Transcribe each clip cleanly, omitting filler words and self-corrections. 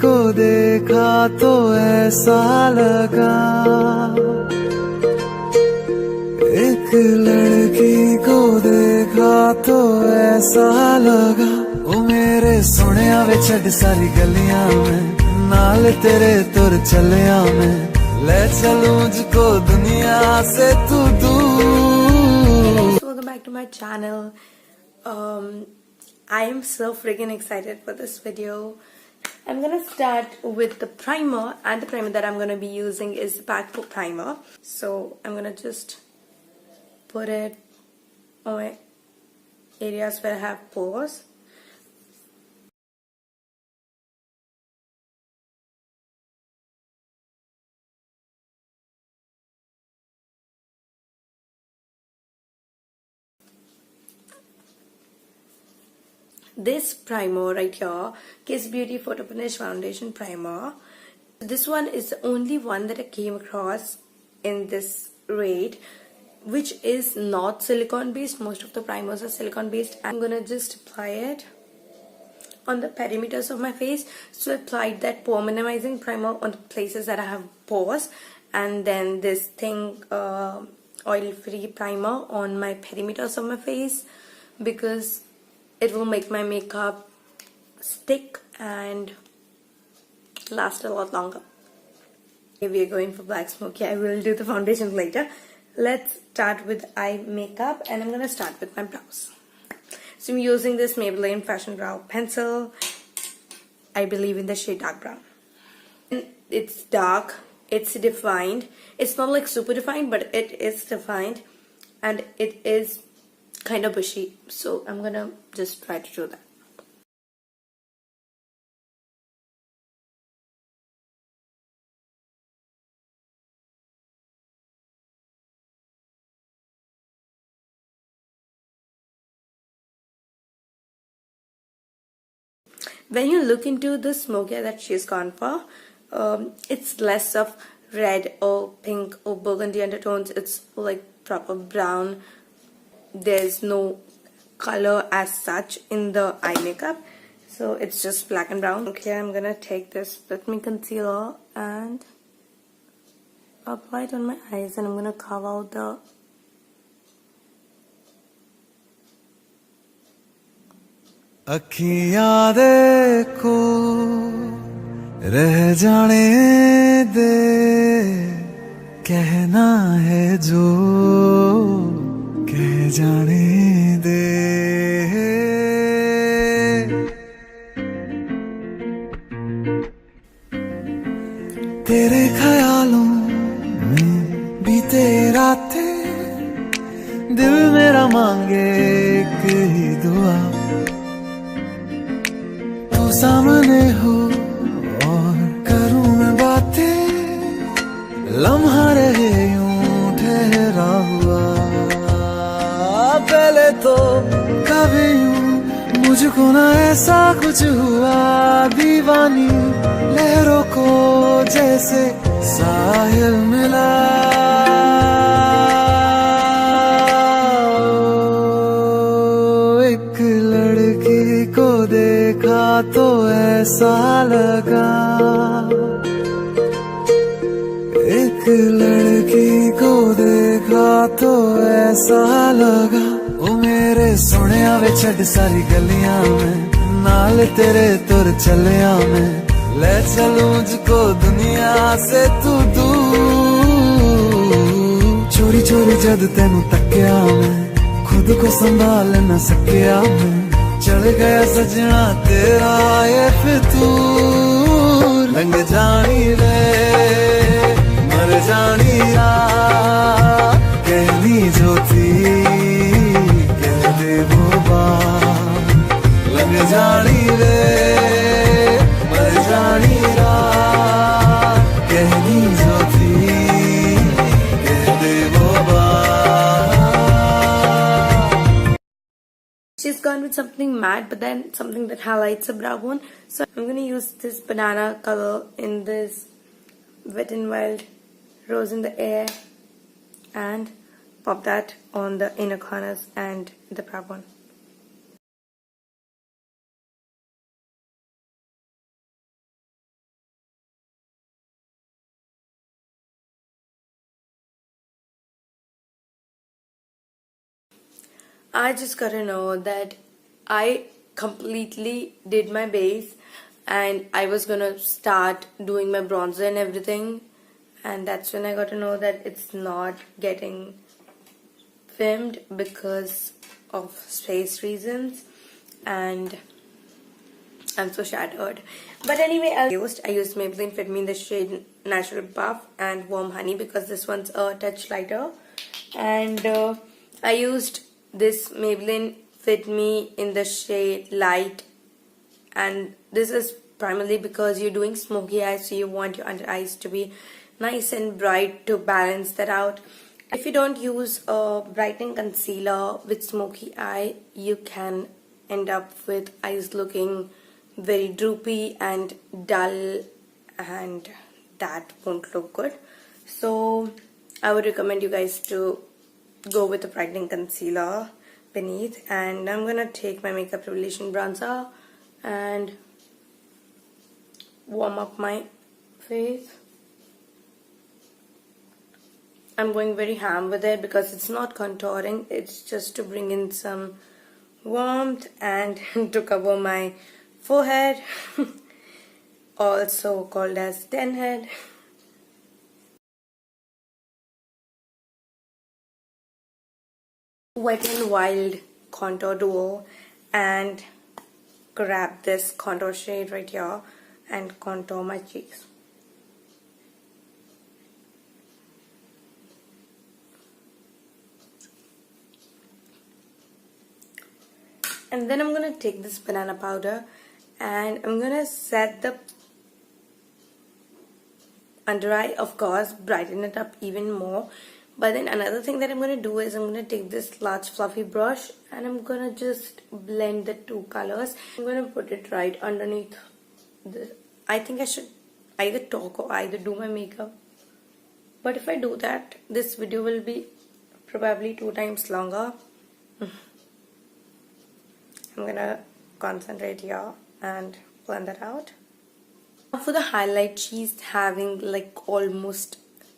को देखा तो ऐसा लगा एक लड़की को देखा तो ऐसा लगा ओ मेरे सोनिया वे छड़ सारी गलियां में नाल तेरे तुर चलिया मैं ले चलूं मुझको दुनिया से तू दूर। Welcome back to my channel. I am so freaking excited for this video. I'm gonna start with the primer, and the primer that I'm gonna be using is the KAPOOR primer. So I'm gonna just put it on my areas where I have pores. This primer right here, Kiss Beauty Photo Finish Foundation Primer. This one is the only one that I came across in this rate, which is not silicone based. Most of the primers are silicone based. I'm gonna just apply it on the perimeters of my face. So I applied that pore minimizing primer on the places that I have pores, and then this thing oil free primer on my perimeters of my face, because it will make my makeup stick and last a lot longer. Okay, we are going for black smoky. I will do the foundation later. Let's start with eye makeup, and I'm gonna start with my brows. So I'm using this Maybelline Fashion Brow Pencil. I believe in the shade dark brown. And it's dark, it's defined. It's not like super defined, but it is defined, and it is kind of bushy, so I'm gonna just try to do that. When you look into the smoky eye that she's gone for, it's less of red or pink or burgundy undertones. It's like proper brown. There's no color as such in the eye makeup, so it's just black and brown. Okay, I'm gonna take this Fit Me concealer and apply it on my eyes, and I'm gonna carve out the अखियां देखो रह जाने दे कहना है जो कह जाने दे तेरे ख्यालों में बीते रातें दिल मेरा मांगे एक ही दुआ तू सामने हो और करूं मैं बातें लम्हा रहे यूं ठहरा हुआ पहले तो कभी यूं मुझको ना ऐसा कुछ हुआ दीवानी लहरों को जैसे साहिल मिला एक लड़की को देखा तो ऐसा लगा एक लड़की को देखा तो ऐसा लगा ओ मेरे सोनिया वे छड़ सारी गलियां में नाल तेरे तुर चलिया मैं ले चलूं मुझको दुनिया से तू दूर चोरी चोरी जद तेनू तक्या मैं खुद को संभाल न सकिया मैं चढ़ गया सजना तेरा ये फितूर लंघ जानी रे मर जानी कहनी जो थी कह दे वो बात लंघ जानी रे मर जानी कहनी जो थी कह दे वो बात. She's gone with something matte, but then something that highlights the brow bone. So I'm gonna use this banana color in this Wet n Wild Rose in the Air and pop that on the inner corners and the brow bone. I just gotta know that I completely did my base and I was gonna start doing my bronzer and everything, and that's when I got to know that it's not getting filmed because of space reasons, and I'm so shattered. But anyway, I used Maybelline Fit Me in the shade Natural Buff and Warm Honey because this one's a touch lighter, and I used this Maybelline Fit Me in the shade Light, and this is primarily because you're doing smoky eyes, so you want your under eyes to be nice and bright to balance that out. If you don't use a brightening concealer with smoky eye, you can end up with eyes looking very droopy and dull, and that won't look good. So I would recommend you guys to go with a brightening concealer beneath, and I'm gonna take my Makeup Revolution bronzer and warm up my face. I'm going very ham with it because it's not contouring, it's just to bring in some warmth and to cover my forehead, also called as den head. Wet n Wild contour duo, and grab this contour shade right here and contour my cheeks. And then I'm gonna take this banana powder and I'm gonna set the under eye, of course, brighten it up even more. But then another thing that I'm gonna do is I'm gonna take this large fluffy brush and I'm gonna just blend the two colors. I'm gonna put it right underneath this. I think I should either talk or either do my makeup, but if I do that, this video will be probably 2 times longer. I'm gonna concentrate here and blend that out. For the highlight, she's having like almost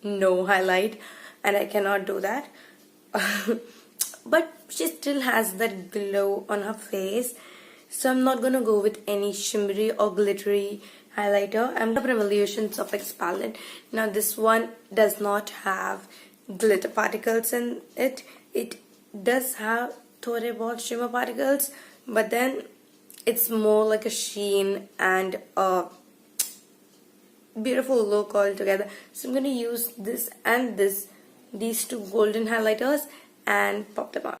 no highlight, and I cannot do that. But she still has that glow on her face, so I'm not gonna go with any shimmery or glittery highlighter. I'm the Revolution Suffix palette. Now this one does not have glitter particles in it. It does have thore bahut shimmer particles, but then it's more like a sheen and a beautiful look altogether. So I'm going to use this and these two golden highlighters and pop them on.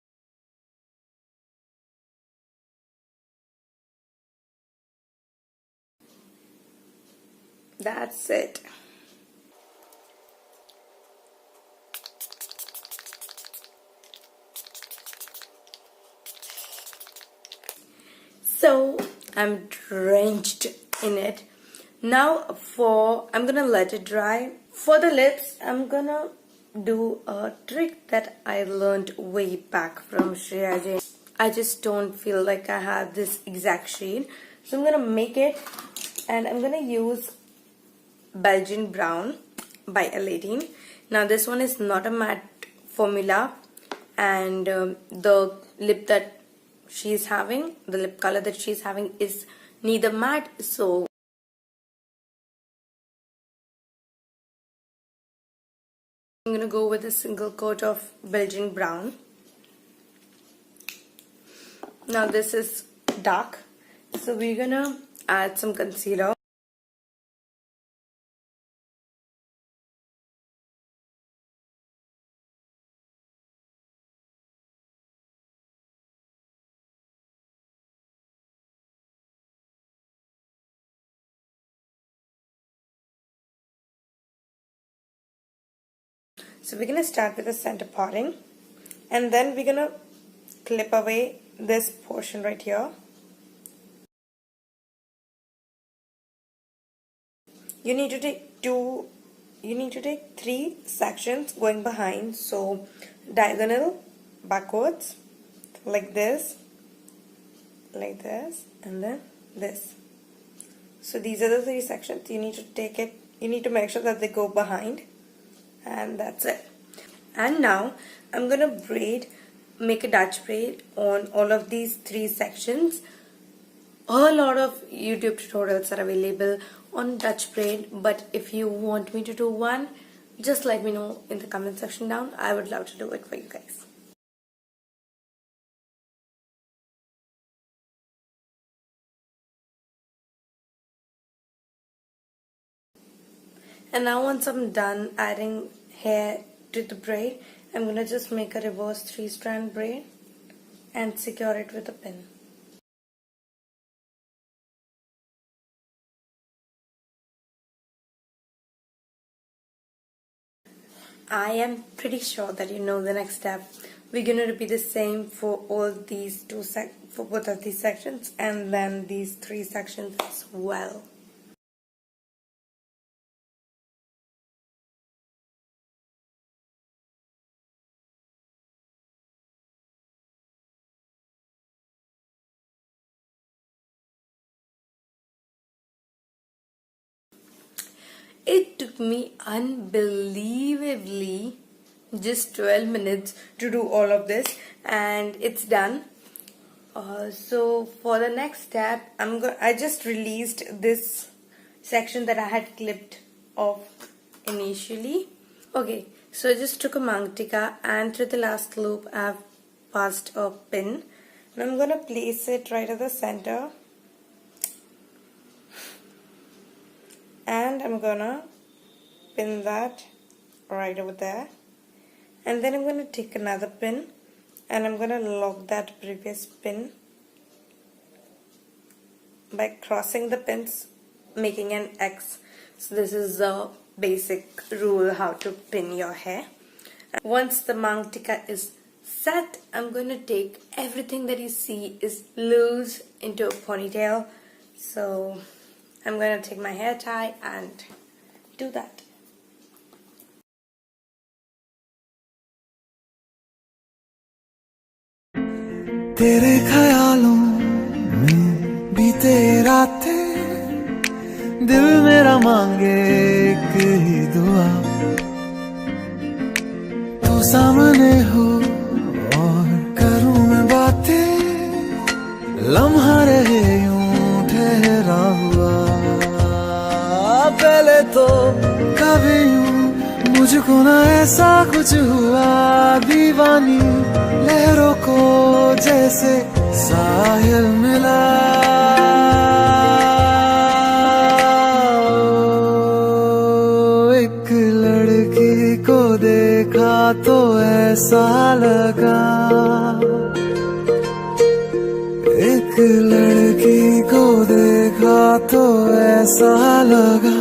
That's it. So I'm drenched in it. Now I'm gonna let it dry. For the lips, I'm gonna do a trick that I learned way back from Shreya Jain. I just don't feel like I have this exact shade, so I'm gonna make it, and I'm gonna use Belgian Brown by Aladdin. Now this one is not a matte formula, and the lip that she's having, the lip color that she's having is neither matte, so I'm gonna go with a single coat of Belgian Brown. Now this is dark, so we're gonna add some concealer. So we're gonna start with the center parting, and then we're gonna clip away this portion right here. You need to take 3 sections going behind, so diagonal backwards, like this, and then this. So these are the 3 sections. You need to make sure that they go behind, and that's it. And now I'm gonna braid make a Dutch braid on all of these 3 sections. A lot of YouTube tutorials are available on Dutch braid, but if you want me to do one, just let me know in the comment section down. I would love to do it for you guys. And now once I'm done adding hair to the braid, I'm gonna just make a reverse 3-strand braid and secure it with a pin. I am pretty sure that you know the next step. We're gonna repeat the same for all these for both of these sections, and then these 3 sections as well. It took me unbelievably just 12 minutes to do all of this, and it's done. So for the next step, I just released this section that I had clipped off initially. Okay, so I just took a mangtika, and through the last loop I've passed a pin, and I'm gonna place it right at the center. And I'm gonna pin that right over there, and then I'm gonna take another pin and I'm gonna lock that previous pin by crossing the pins, making an X. So this is the basic rule how to pin your hair. Once the mangtika is set, I'm gonna take everything that you see is loose into a ponytail. So I'm going to take my hair tie and do that. तेरे ख्यालों में बीते रातें, दिल मेरा मांगे एक ही दुआ, तू सामने हो और करूं मैं बातें, लम्हा रहे यूं ठहरा हुआ। पहले तो कभी यूं मुझको ना ऐसा कुछ हुआ, दीवानी लहरों को जैसे साहिल मिला। एक लड़की को देखा तो ऐसा लगा, एक लड़की को देखा तो ऐसा लगा,